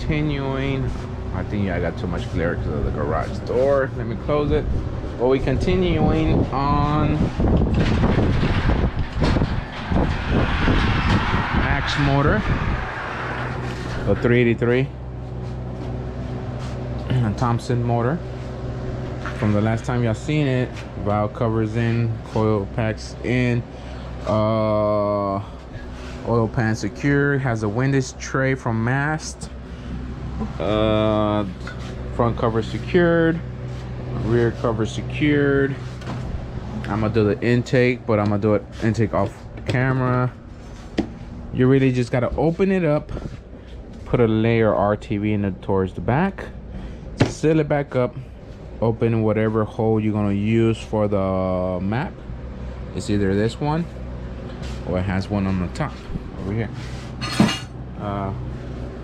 continuing. I think I got too much glare because of the garage door. Let me close it. But we continuing on Axe motor, the 383 Thompson motor. From the last time y'all seen it, valve covers in, coil packs in, oil pan secure, has a windage tray from mast, front cover secured, rear cover secured. I'm gonna do the intake, but I'm gonna do it intake off camera. You really just gotta open it up, put a layer RTV in it towards the back, seal it back up, open whatever hole you're gonna use for the map. It's either this one or it has one on the top over here.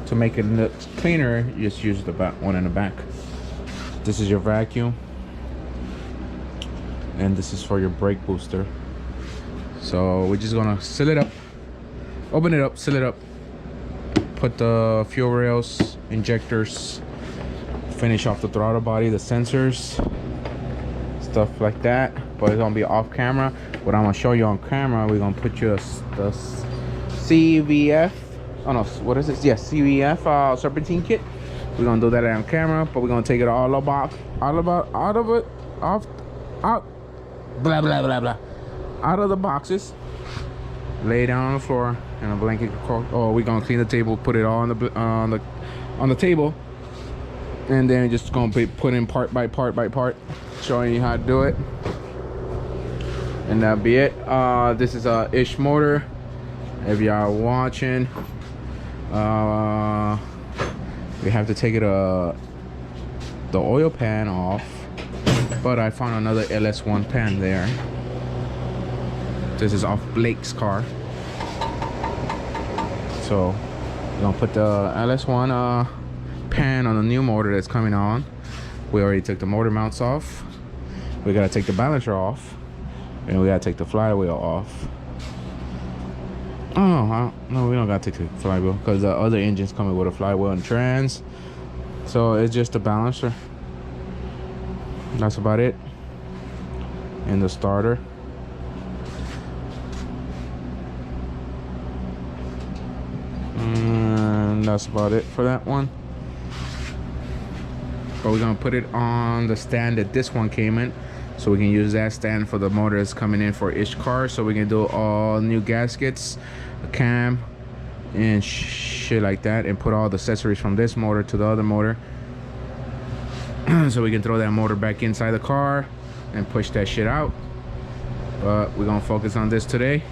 To make it look cleaner, you just use the back one in the back. This is your vacuum, and this is for your brake booster. So we're just gonna seal it up, open it up, seal it up, put the fuel rails, injectors, finish off the throttle body, the sensors, stuff like that. But it's gonna be off camera. What I'm gonna show you on camera, we're gonna put you the CVF, oh no, what is this? Yeah, CVF Serpentine kit. We're gonna do that on camera, but we're gonna take it all out of the boxes, lay it down on the floor, and a blanket. Oh, we're gonna clean the table, put it all on the table, and then just gonna be put in part by part, showing you how to do it, and that'll be it. This is a ish motor. If y'all watching, we have to take it the oil pan off, but I found another LS1 pan there. This is off Blake's car, so we're gonna put the LS1 pan on the new motor that's coming on. We already took the motor mounts off. We gotta take the balancer off, and we gotta take the flywheel off. Oh no, we don't gotta take the flywheel because the other engine's coming with a flywheel and trans, so it's just the balancer. That's about it. And the starter. And that's about it for that one. But we're gonna put it on the stand that this one came in, so we can use that stand for the motor that's coming in for each car. So we can do all new gaskets, a cam, and shit like that, and put all the accessories from this motor to the other motor. So we can throw that motor back inside the car and push that shit out. But we're gonna focus on this today.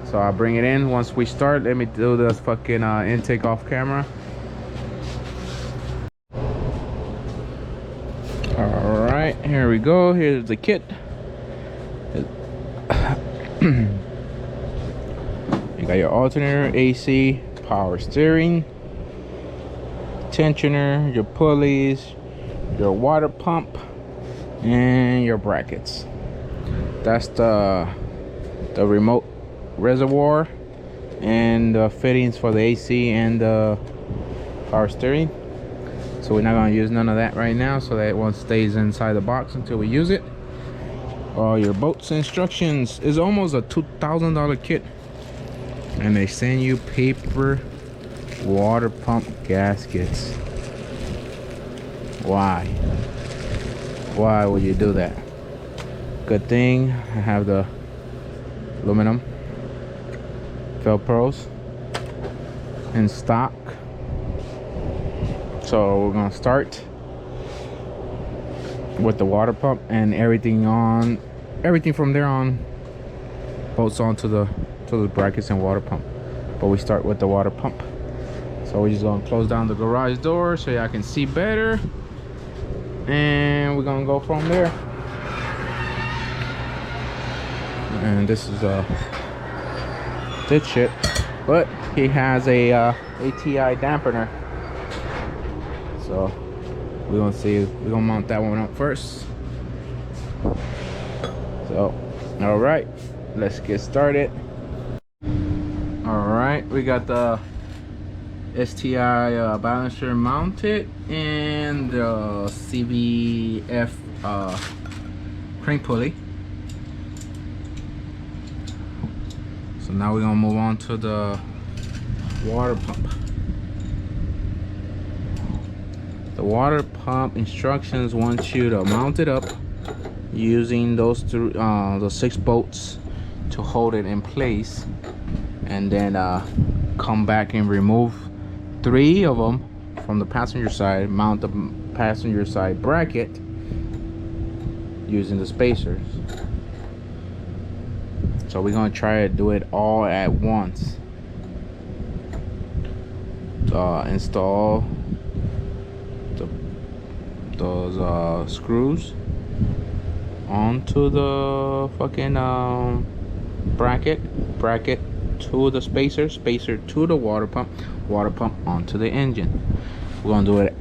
So I'll bring it in once we start. Let me do this fucking intake off camera. All right, here we go. Here's the kit. You got your alternator, AC, power steering, tensioner, your pulleys, your water pump, and your brackets. That's the remote reservoir and the fittings for the AC and the power steering. So we're not going to use none of that right now, so that one stays inside the box until we use it. All your bolts instructions is almost a $2,000 kit, and they send you paper water pump gaskets. Why would you do that? Good thing I have the aluminum Velcros in stock. So we're gonna start with the water pump, and everything from there on bolts onto the brackets and water pump. But we start with the water pump. So we're just gonna close down the garage door so y'all can see better, and we're gonna go from there. And this is this shit, but he has a ATI dampener, so we're gonna see. We're gonna mount that one up first. So all right, let's get started. All right, we got the STI balancer mounted, and the CVF crank pulley. So now we're gonna move on to the water pump. The water pump instructions want you to mount it up using those 6 bolts to hold it in place, and then come back and remove 3 of them from the passenger side, mount the passenger side bracket using the spacers. So we're gonna try to do it all at once. Install those screws onto the fucking bracket to the spacer to the water pump onto the engine. We're gonna do it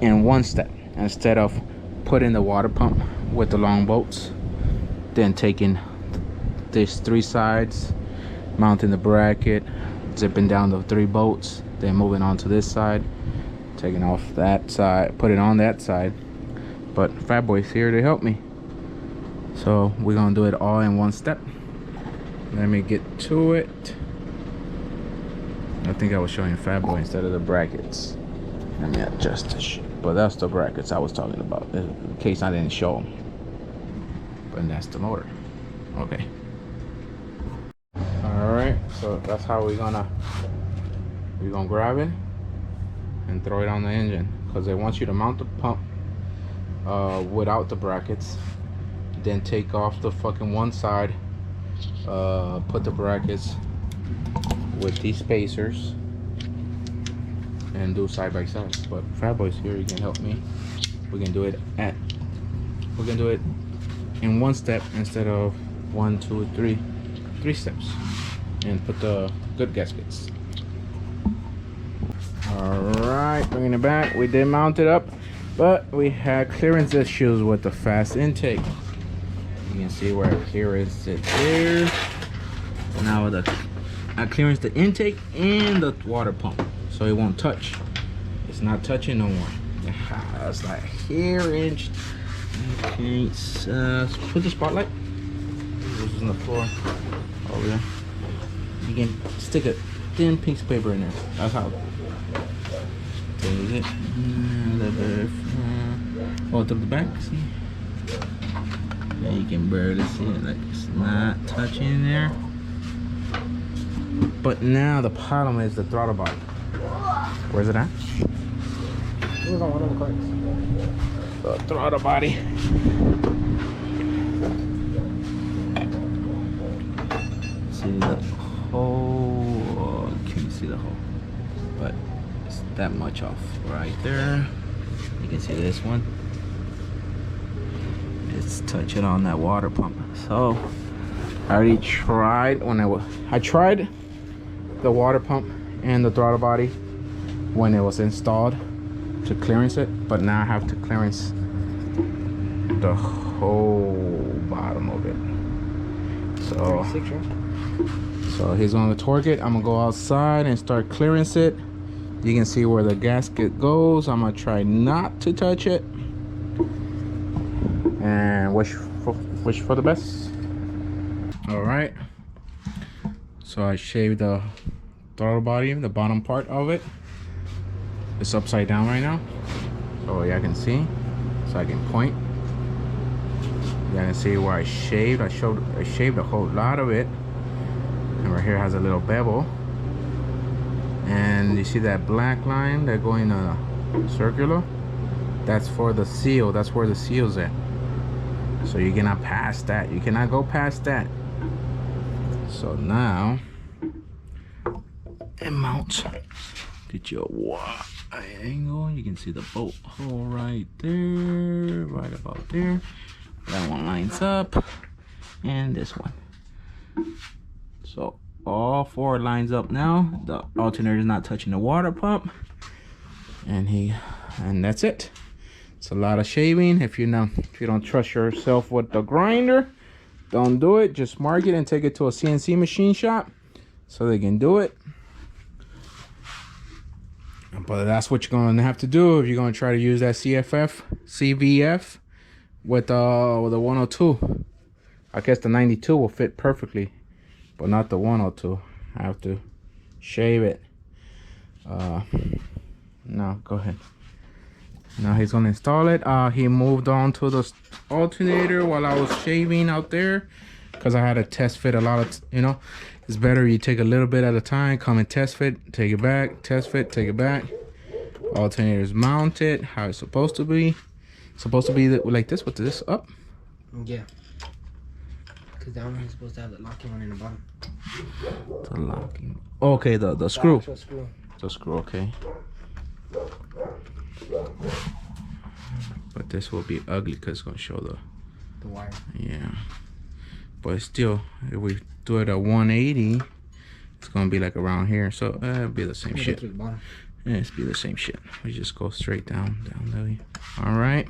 in one step, instead of putting the water pump with the long bolts, then taking these 3 sides, mounting the bracket, zipping down the 3 bolts, then moving on to this side, taking off that side, put it on that side. But Fat Boy's here to help me, so we're gonna do it all in one step. Let me get to it. I think I was showing Fat Boy instead of the brackets. Let me adjust this shit. But that's the brackets I was talking about, in case I didn't show them. But that's the motor. Okay. Alright, so that's how we're gonna grab it and throw it on the engine, because they want you to mount the pump without the brackets, then take off the fucking one side, put the brackets with these spacers, and do side by side. But Fat Boy's here, he can help me. We can do it in one step instead of 1, 2, 3 steps, and put the good gaskets. All right, bringing it back. We did mount it up, but we had clearance issues with the fast intake. You can see where I clearance it there. Now I clearance the intake and the water pump, so it won't touch. It's not touching no more. It's like here inch. Okay, put the spotlight. This is on the floor over there. You can stick a thin piece of paper in there. That's how. Take it. Hold up the back. See? Yeah, you can barely see it. Like it's not touching there. But now the problem is the throttle body. Where's it at? It was on one of the carts. The throttle body. See the hole? Can't see the hole, but it's that much off right there. You can see this one. It's touching on that water pump. So I already tried I tried the water pump and the throttle body when it was installed to clearance it, but now I have to clearance the whole bottom of it. So he's gonna torque it. I'm gonna go outside and start clearance it. You can see where the gasket goes. I'm gonna try not to touch it and wish for the best. All right, so I shaved the throttle body, the bottom part of it. It's upside down right now, so yeah, I can see, so I can point. You can see where I shaved. I shaved a whole lot of it, and right here has a little bevel. And you see that black line that going circular? That's for the seal. That's where the seal's at. So you cannot pass that. You cannot go past that. So now it mounts. Get your wide angle. You can see the bolt hole right there, right about there. That one lines up, and this one. So all 4 lines up now. The alternator is not touching the water pump, and that's it. It's a lot of shaving. If you don't trust yourself with the grinder, don't do it. Just mark it and take it to a CNC machine shop so they can do it. But that's what you're gonna have to do if you're gonna try to use that CVF with the 102. I guess the 92 will fit perfectly, but not the 102. I have to shave it. No, go ahead. Now he's gonna install it. He moved on to the alternator while I was shaving out there, because I had to test fit a lot of, you know, it's better you take a little bit at a time, come and test fit, take it back, test fit, take it back. Alternator is mounted how it's supposed to be. It's supposed to be like this, with this up. Yeah. Because down here is supposed to have the locking one in the bottom. The locking. Okay, the screw. The screw. The screw, okay. But this will be ugly because it's gonna show the wire. Yeah. But still, if we do it at 180, it's gonna be like around here. So it'll be the same shit. Yeah, it's be the same shit. We just go straight down there. All right.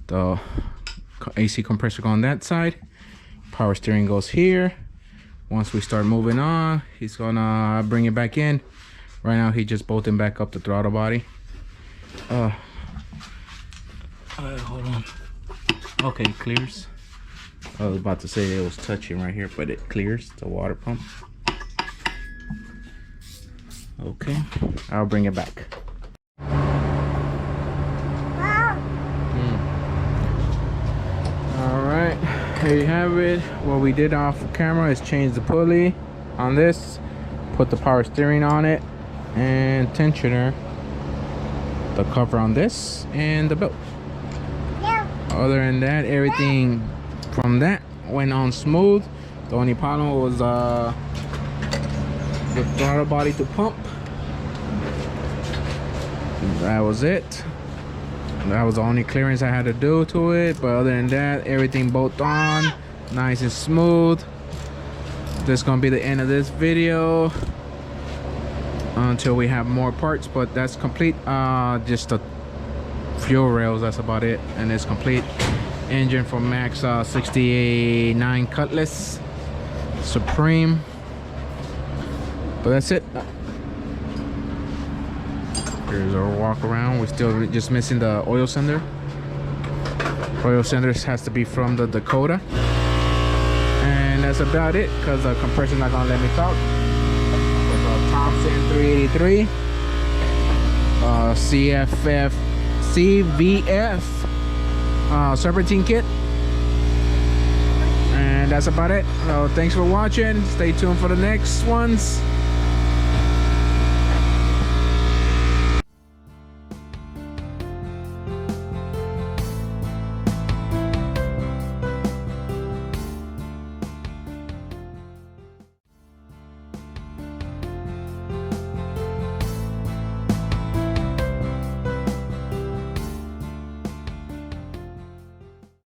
The AC compressor go on that side. Power steering goes here. Once we start moving on, he's gonna bring it back in. Right now, he just bolting back up the throttle body. Hold on. Okay, it clears. I was about to say it was touching right here, but it clears the water pump. Okay, I'll bring it back. All right, here you have it. What we did off camera is change the pulley on this, put the power steering on it, and tensioner, the cover on this, and the belt. Other than that, everything from that went on smooth. The only problem was the throttle body to pump. That was it. That was the only clearance I had to do to it. But other than that, everything both on, nice and smooth. This is gonna be the end of this video until we have more parts, but that's complete. Just the fuel rails, that's about it, and it's complete. Engine from Max 69 Cutlass Supreme, but that's it. Here's our walk around. We're still just missing the oil cylinder. Oil cylinders has to be from the Dakota, and that's about it because the compressor's not gonna let me talk. With a Thompson 383 CVF Serpentine kit, and that's about it. So thanks for watching. Stay tuned for the next ones.